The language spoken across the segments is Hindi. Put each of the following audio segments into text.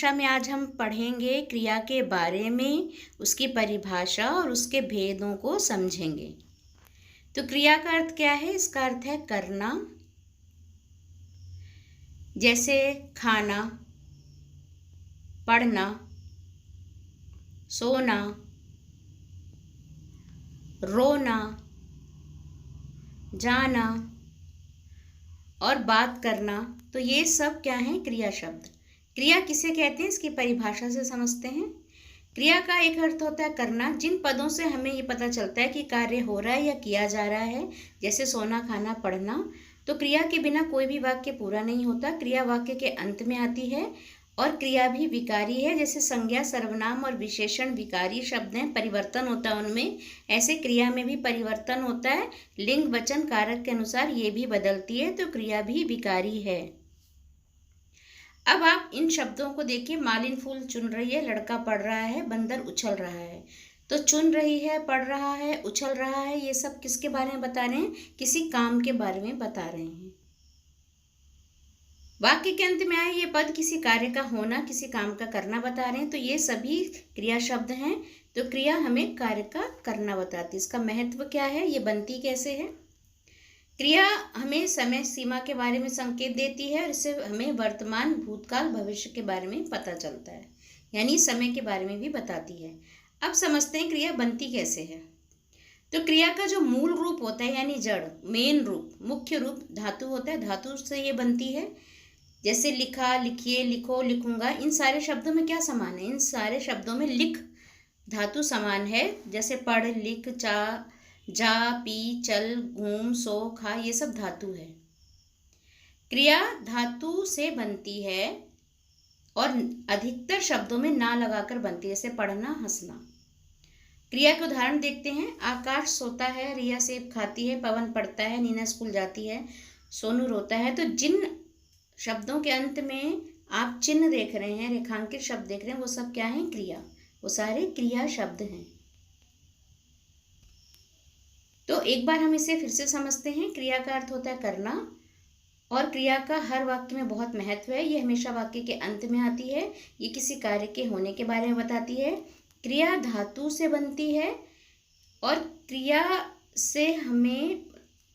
कक्षा में आज हम पढ़ेंगे क्रिया के बारे में, उसकी परिभाषा और उसके भेदों को समझेंगे। तो क्रिया का अर्थ क्या है? इसका अर्थ है करना, जैसे खाना, पढ़ना, सोना, रोना, जाना और बात करना। तो ये सब क्या है? क्रिया शब्द। क्रिया किसे कहते हैं, इसकी परिभाषा से समझते हैं। क्रिया का एक अर्थ होता है करना। जिन पदों से हमें ये पता चलता है कि कार्य हो रहा है या किया जा रहा है, जैसे सोना, खाना, पढ़ना। तो क्रिया के बिना कोई भी वाक्य पूरा नहीं होता। क्रिया वाक्य के अंत में आती है और क्रिया भी विकारी है। जैसे संज्ञा, सर्वनाम और विशेषण विकारी शब्द हैं, परिवर्तन होता है उनमें, ऐसे क्रिया में भी परिवर्तन होता है। लिंग, वचन, कारक के अनुसार ये भी बदलती है, तो क्रिया भी विकारी है। अब आप इन शब्दों को देखिए। मालिन फूल चुन रही है, लड़का पढ़ रहा है, बंदर उछल रहा है। तो चुन रही है, पढ़ रहा है, उछल रहा है, ये सब किसके बारे में बता रहे हैं? किसी काम के बारे में बता रहे हैं। वाक्य के अंत में आए ये पद किसी कार्य का होना, किसी काम का करना बता रहे हैं। तो ये सभी क्रिया शब्द हैं। तो क्रिया हमें कार्य का करना बताती है। इसका महत्व क्या है, ये बनती कैसे है? क्रिया हमें समय सीमा के बारे में संकेत देती है और इससे हमें वर्तमान, भूतकाल, भविष्य के बारे में पता चलता है, यानी समय के बारे में भी बताती है। अब समझते हैं क्रिया बनती कैसे है। तो क्रिया का जो मूल रूप होता है, यानी जड़, मेन रूप, मुख्य रूप धातु होता है। धातु से ये बनती है। जैसे लिखा, लिखिए, लिखो, लिखूंगा, इन सारे शब्दों में क्या समान है? इन सारे शब्दों में लिख धातु समान है। जैसे पढ़, लिख, जा, पी, चल, घूम, सो, खा, ये सब धातु है। क्रिया धातु से बनती है और अधिकतर शब्दों में ना लगाकर बनती है, जैसे पढ़ना, हंसना। क्रिया के उदाहरण देखते हैं। आकाश सोता है, रिया सेब खाती है, पवन पढ़ता है, नीना स्कूल जाती है, सोनू रोता है। तो जिन शब्दों के अंत में आप चिन्ह देख रहे हैं, रेखांकित शब्द देख रहे हैं, वो सब क्या है? क्रिया। वो सारे क्रिया शब्द हैं। तो एक बार हम इसे फिर से समझते हैं। क्रिया का अर्थ होता है करना और क्रिया का हर वाक्य में बहुत महत्व है। ये हमेशा वाक्य के अंत में आती है। ये किसी कार्य के होने के बारे में बताती है। क्रिया धातु से बनती है और क्रिया से हमें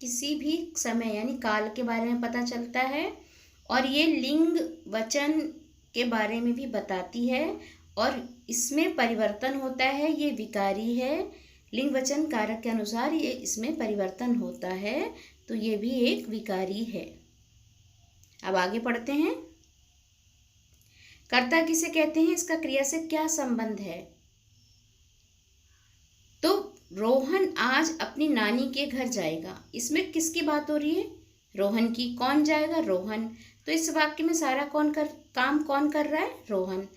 किसी भी समय यानी काल के बारे में पता चलता है और ये लिंग, वचन के बारे में भी बताती है और इसमें परिवर्तन होता है। ये विकारी है। लिंग, वचन, कारक के अनुसार ये इसमें परिवर्तन होता है, तो ये भी एक विकारी है। अब आगे पढ़ते हैं। कर्ता किसे कहते हैं? इसका क्रिया से क्या संबंध है? तो रोहन आज अपनी नानी के घर जाएगा, इसमें किसकी बात हो रही है? रोहन की। कौन जाएगा? रोहन। तो इस वाक्य में सारा काम कौन कर रहा है? रोहन।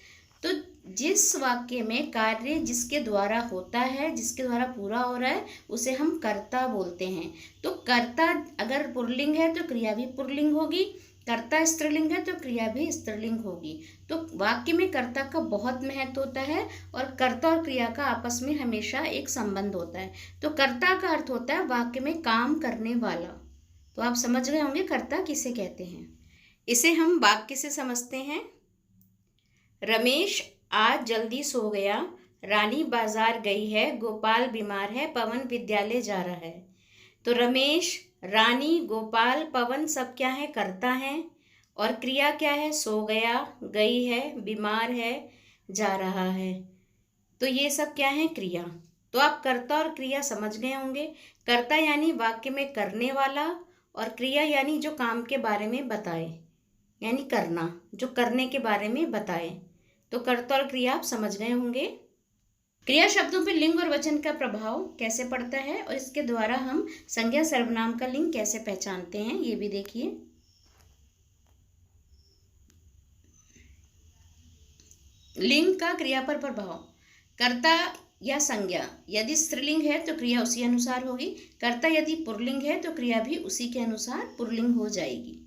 तो जिस वाक्य में कार्य जिसके द्वारा होता है, जिसके द्वारा पूरा हो रहा है, उसे हम कर्ता बोलते हैं। तो कर्ता अगर पुल्लिंग है तो क्रिया भी पुल्लिंग होगी, कर्ता स्त्रीलिंग है तो क्रिया भी स्त्रीलिंग होगी। तो वाक्य में कर्ता का बहुत महत्व होता है और कर्ता और क्रिया का आपस में हमेशा एक संबंध होता है। तो कर्ता का अर्थ होता है वाक्य में काम करने वाला। तो आप समझ गए होंगे कर्ता किसे कहते हैं। इसे हम वाक्य से समझते हैं। रमेश आज जल्दी सो गया, रानी बाजार गई है, गोपाल बीमार है, पवन विद्यालय जा रहा है। तो रमेश, रानी, गोपाल, पवन सब क्या है? कर्ता हैं और क्रिया क्या है? सो गया, गई है, बीमार है, जा रहा है। तो ये सब क्या है? क्रिया। तो आप कर्ता और क्रिया समझ गए होंगे। कर्ता यानी वाक्य में करने वाला और क्रिया यानी जो काम के बारे में बताए, यानी करना, जो करने के बारे में बताए। तो कर्ता और क्रिया आप समझ गए होंगे। क्रिया शब्दों पर लिंग और वचन का प्रभाव कैसे पड़ता है और इसके द्वारा हम संज्ञा, सर्वनाम का लिंग कैसे पहचानते हैं, ये भी देखिए। लिंग का क्रिया पर प्रभाव। कर्ता या संज्ञा यदि स्त्रीलिंग है तो क्रिया उसी अनुसार होगी। कर्ता यदि पुल्लिंग है तो क्रिया भी उसी के अनुसार पुल्लिंग हो जाएगी।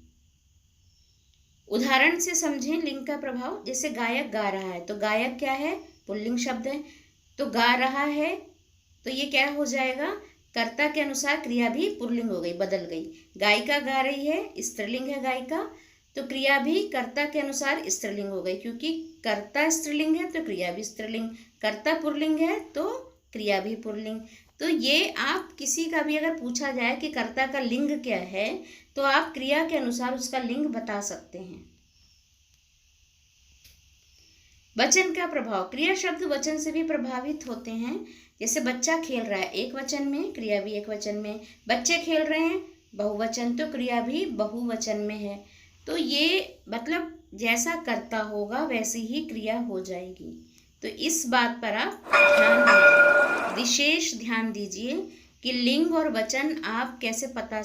उदाहरण से समझें लिंग का प्रभाव। जैसे गायक गा रहा है, तो गायक क्या है? पुल्लिंग शब्द है। तो गा रहा है, तो ये क्या हो जाएगा? कर्ता के अनुसार क्रिया भी पुल्लिंग हो गई, बदल गई। गायिका गा रही है, स्त्रीलिंग है गायिका, तो क्रिया भी कर्ता के अनुसार स्त्रीलिंग हो गई, क्योंकि कर्ता स्त्रीलिंग है तो क्रिया भी स्त्रीलिंग, कर्ता पुल्लिंग है तो क्रिया भी पुल्लिंग। तो ये आप किसी का भी अगर पूछा जाए कि कर्ता का लिंग क्या है, तो आप क्रिया के अनुसार उसका लिंग बता सकते हैं। वचन का प्रभाव, क्रिया शब्द वचन से भी प्रभावित होते हैं। जैसे बच्चा खेल रहा है, एक वचन में, क्रिया भी एक वचन में। बच्चे खेल रहे हैं, बहुवचन, तो क्रिया भी बहुवचन में है। तो ये मतलब जैसा कर्ता होगा वैसी ही क्रिया हो जाएगी। तो इस बात पर आप ध्यान दीजिए, विशेष ध्यान दीजिए कि लिंग और वचन आप कैसे पता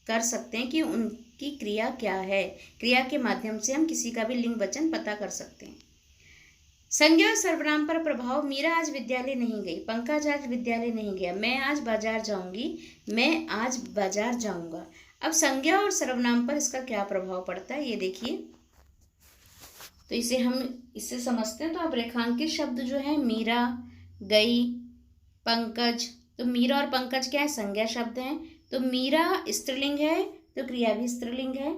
कर सकते हैं कि उनकी क्रिया क्या है। क्रिया के माध्यम से हम किसी का भी लिंग वचन पता कर सकते हैं। संज्ञा और सर्वनाम पर प्रभाव, मीरा आज विद्यालय नहीं गई, पंकज आज विद्यालय नहीं गया, मैं आज बाजार जाऊंगी, मैं आज बाजार जाऊंगा। अब संज्ञा और सर्वनाम पर इसका क्या प्रभाव पड़ता है ये देखिए। तो इसे हम इससे समझते हैं। तो अब रेखांकित शब्द जो है, मीरा, गई, पंकज, तो मीरा और पंकज क्या है, संज्ञा शब्द हैं। तो मीरा स्त्रीलिंग है तो क्रिया भी स्त्रीलिंग है।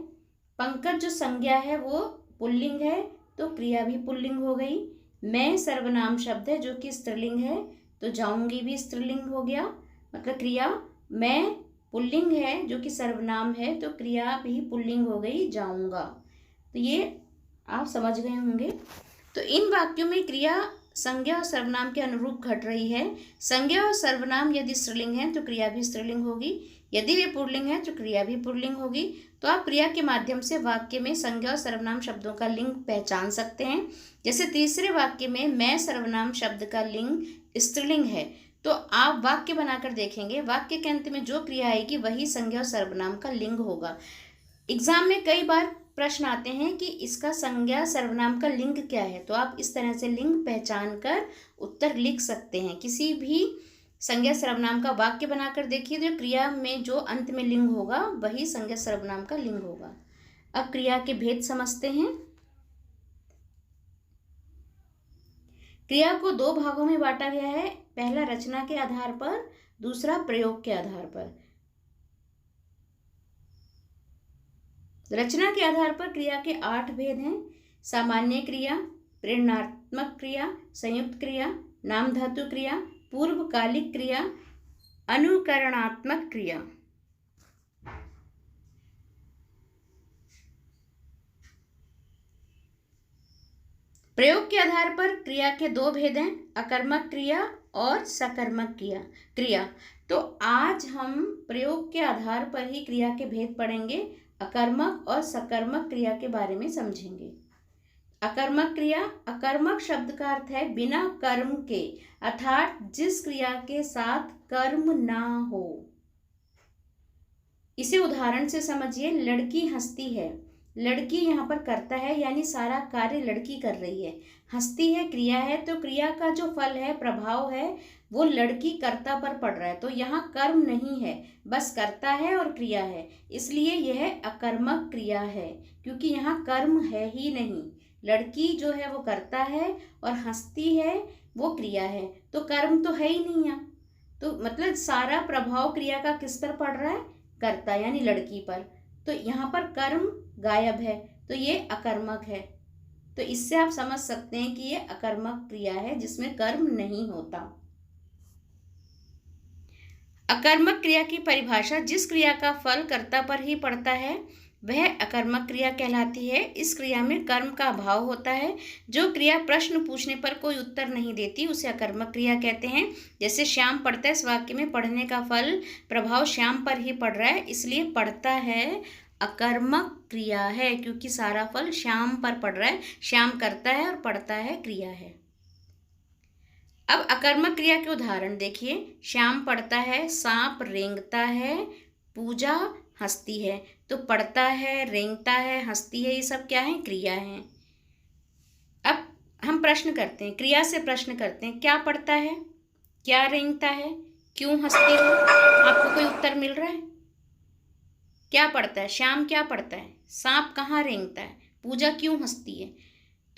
पंकज जो संज्ञा है वो पुल्लिंग है तो क्रिया भी पुल्लिंग हो गई। मैं सर्वनाम शब्द है जो कि स्त्रीलिंग है, तो जाऊंगी भी स्त्रीलिंग हो गया, मतलब क्रिया। मैं पुल्लिंग है जो कि सर्वनाम है, तो क्रिया भी पुल्लिंग हो गई, जाऊंगा। तो ये आप समझ गए होंगे। तो इन वाक्यों में क्रिया संज्ञा और सर्वनाम के अनुरूप घट रही है। संज्ञा और सर्वनाम यदि स्त्रीलिंग है तो क्रिया भी स्त्रीलिंग होगी, यदि वे पुल्लिंग है तो क्रिया भी पुल्लिंग होगी। तो आप क्रिया के माध्यम से वाक्य में संज्ञा और सर्वनाम शब्दों का लिंग पहचान सकते हैं। जैसे तीसरे वाक्य में मैं सर्वनाम शब्द का लिंग स्त्रीलिंग है, तो आप वाक्य बनाकर देखेंगे, वाक्य के अंत में जो क्रिया आएगी वही संज्ञा और सर्वनाम का लिंग होगा। एग्जाम में कई बार प्रश्न आते हैं कि इसका संज्ञा सर्वनाम का लिंग क्या है, तो आप इस तरह से लिंग पहचान कर उत्तर लिख सकते हैं। किसी भी संज्ञा सर्वनाम का वाक्य बनाकर देखिए, तो क्रिया में जो अंत में लिंग होगा वही संज्ञा सर्वनाम का लिंग होगा। अब क्रिया के भेद समझते हैं। क्रिया को दो भागों में बांटा गया है, पहला रचना के आधार पर, दूसरा प्रयोग के आधार पर। रचना के आधार पर क्रिया के 8 भेद हैं। सामान्य क्रिया, प्रेरणात्मक क्रिया, संयुक्त क्रिया, नाम धातु क्रिया, पूर्वकालिक क्रिया, अनुकरणात्मक क्रिया। प्रयोग के आधार पर क्रिया के 2 भेद हैं, अकर्मक क्रिया और सकर्मक क्रिया। तो आज हम प्रयोग के आधार पर ही क्रिया के भेद पढ़ेंगे, अकर्मक और सकर्मक क्रिया के बारे में समझेंगे। अकर्मक क्रिया, अकर्मक शब्द का अर्थ है बिना कर्म के, अर्थात जिस क्रिया के साथ कर्म ना हो। इसे उदाहरण से समझिए, लड़की हंसती है, लड़की यहाँ पर करता है यानी सारा कार्य लड़की कर रही है, हंसती है क्रिया है, तो क्रिया का जो फल है, प्रभाव है, वो लड़की कर्ता पर पड़ रहा है। तो यहाँ कर्म नहीं है, बस कर्ता है और क्रिया है, इसलिए यह अकर्मक क्रिया है, क्योंकि यहाँ कर्म है ही नहीं। लड़की जो है वो कर्ता है और हंसती है वो क्रिया है, तो कर्म तो है ही नहीं यहाँ। तो मतलब सारा प्रभाव क्रिया का किस पर पड़ रहा है, कर्ता यानी लड़की पर। तो यहाँ पर कर्म गायब है, तो ये अकर्मक है। तो इससे आप समझ सकते हैं कि ये अकर्मक क्रिया है जिसमें कर्म नहीं होता। अकर्मक क्रिया की परिभाषा, जिस क्रिया का फल कर्ता पर ही पड़ता है वह अकर्मक क्रिया कहलाती है। इस क्रिया में कर्म का अभाव होता है। जो क्रिया प्रश्न पूछने पर कोई उत्तर नहीं देती उसे अकर्मक क्रिया कहते हैं। जैसे श्याम पढ़ता है, इस वाक्य में पढ़ने का फल प्रभाव श्याम पर ही पड़ रहा है, इसलिए पढ़ता है अकर्मक क्रिया है, क्योंकि सारा फल श्याम पर पड़ रहा है। श्याम करता है और पढ़ता है क्रिया है। अब अकर्मक क्रिया के उदाहरण देखिए, श्याम पढ़ता है, सांप रेंगता है, पूजा हंसती है। तो पढ़ता है, रेंगता है, हंसती है, ये सब क्या है, क्रिया है। अब हम प्रश्न करते हैं, क्रिया से प्रश्न करते हैं, क्या पढ़ता है, क्या रेंगता है, क्यों हंसती है। आपको कोई उत्तर मिल रहा है? क्या पढ़ता है, श्याम क्या पढ़ता है, सांप कहाँ रेंगता है, पूजा क्यों हंसती है।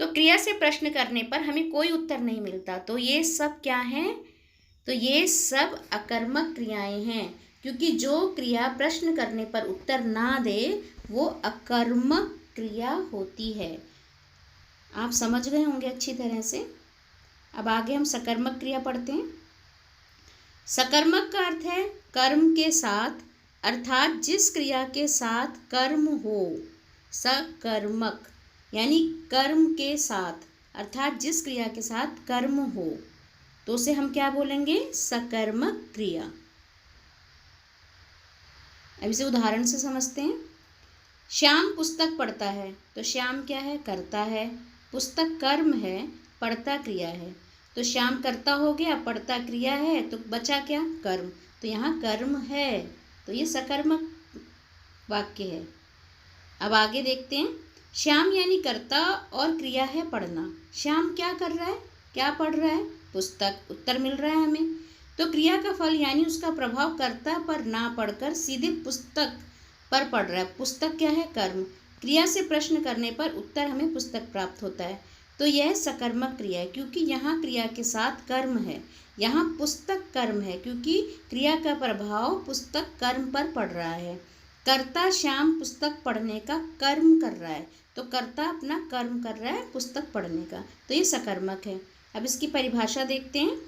तो क्रिया से प्रश्न करने पर हमें कोई उत्तर नहीं मिलता, तो ये सब क्या हैं, तो ये सब अकर्मक क्रियाएं हैं, क्योंकि जो क्रिया प्रश्न करने पर उत्तर ना दे वो अकर्मक क्रिया होती है। आप समझ गए होंगे अच्छी तरह से। अब आगे हम सकर्मक क्रिया पढ़ते हैं। सकर्मक का अर्थ है कर्म के साथ, अर्थात जिस क्रिया के साथ कर्म हो। सकर्मक यानी कर्म के साथ, अर्थात जिस क्रिया के साथ कर्म हो, तो उसे हम क्या बोलेंगे? सकर्मक क्रिया। अब इसे उदाहरण से समझते हैं। श्याम पुस्तक पढ़ता है, तो श्याम क्या है? कर्ता है। पुस्तक कर्म है, पढ़ता क्रिया है। तो श्याम कर्ता हो गया, पढ़ता क्रिया है, तो बचा क्या? कर्म। तो यहाँ कर्म है, तो ये सकर्मक वाक्य है। अब आगे देखते हैं। श्याम यानी कर्ता और क्रिया है पढ़ना। श्याम क्या कर रहा है? क्या पढ़ रहा है? पुस्तक। उत्तर मिल रहा है हमें। तो क्रिया का फल यानी उसका प्रभाव कर्ता पर ना पड़कर सीधे पुस्तक पर पड़ रहा है। पुस्तक क्या है? कर्म। क्रिया से प्रश्न करने पर उत्तर हमें पुस्तक प्राप्त होता है। तो यह सकर्मक क्रिया है, क्योंकि यहाँ क्रिया के साथ कर्म है। यहाँ पुस्तक कर्म है, क्योंकि क्रिया का प्रभाव पुस्तक कर्म पर पड़ रहा है। कर्ता श्याम पुस्तक पढ़ने का कर्म कर रहा है, तो कर्ता अपना कर्म कर रहा है पुस्तक पढ़ने का, तो ये सकर्मक है। अब इसकी परिभाषा देखते हैं।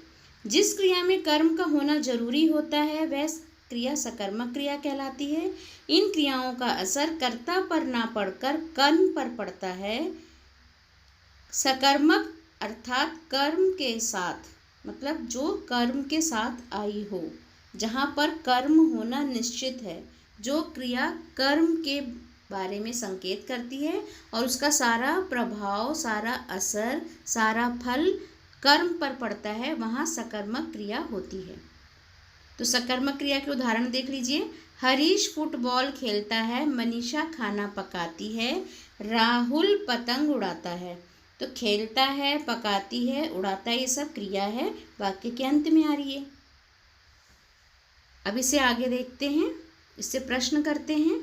जिस क्रिया में कर्म का होना जरूरी होता है वह क्रिया सकर्मक क्रिया कहलाती है। इन क्रियाओं का असर कर्ता पर ना पड़कर कर्म पर पड़ता है। सकर्मक अर्थात कर्म के साथ, मतलब जो कर्म के साथ आई हो, जहाँ पर कर्म होना निश्चित है, जो क्रिया कर्म के बारे में संकेत करती है और उसका सारा प्रभाव, सारा असर, सारा फल कर्म पर पड़ता है, वहाँ सकर्मक क्रिया होती है। तो सकर्मक क्रिया के उदाहरण देख लीजिए। हरीश फुटबॉल खेलता है, मनीषा खाना पकाती है, राहुल पतंग उड़ाता है। तो खेलता है, पकाती है, उड़ाता है, ये सब क्रिया है, वाक्य के अंत में आ रही है। अब इसे आगे देखते हैं, इससे प्रश्न करते हैं।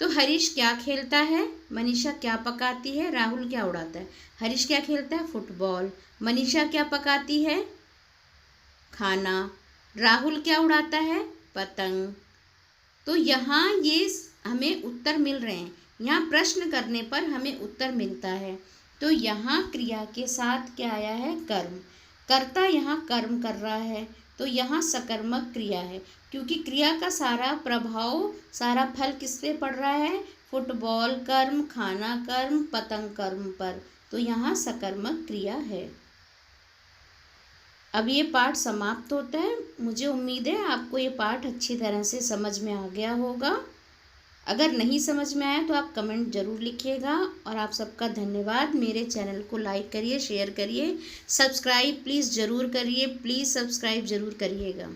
तो हरीश क्या खेलता है, मनीषा क्या पकाती है, राहुल क्या उड़ाता है। हरीश क्या खेलता है? फुटबॉल। मनीषा क्या पकाती है? खाना। राहुल क्या उड़ाता है? पतंग। तो यहाँ ये हमें उत्तर मिल रहे हैं। यहाँ प्रश्न करने पर हमें उत्तर मिलता है। तो यहाँ क्रिया के साथ क्या आया है? कर्म। कर्ता यहाँ कर्म कर रहा है, तो यहाँ सकर्मक क्रिया है, क्योंकि क्रिया का सारा प्रभाव, सारा फल किस पे पड़ रहा है? फुटबॉल कर्म, खाना कर्म, पतंग कर्म पर, तो यहाँ सकर्मक क्रिया है। अब ये पाठ समाप्त होता है। मुझे उम्मीद है आपको ये पाठ अच्छी तरह से समझ में आ गया होगा। अगर नहीं समझ में आया तो आप कमेंट ज़रूर लिखिएगा। और आप सबका धन्यवाद। मेरे चैनल को लाइक करिए, शेयर करिए, सब्सक्राइब प्लीज़ ज़रूर करिए। प्लीज़ सब्सक्राइब ज़रूर करिएगा।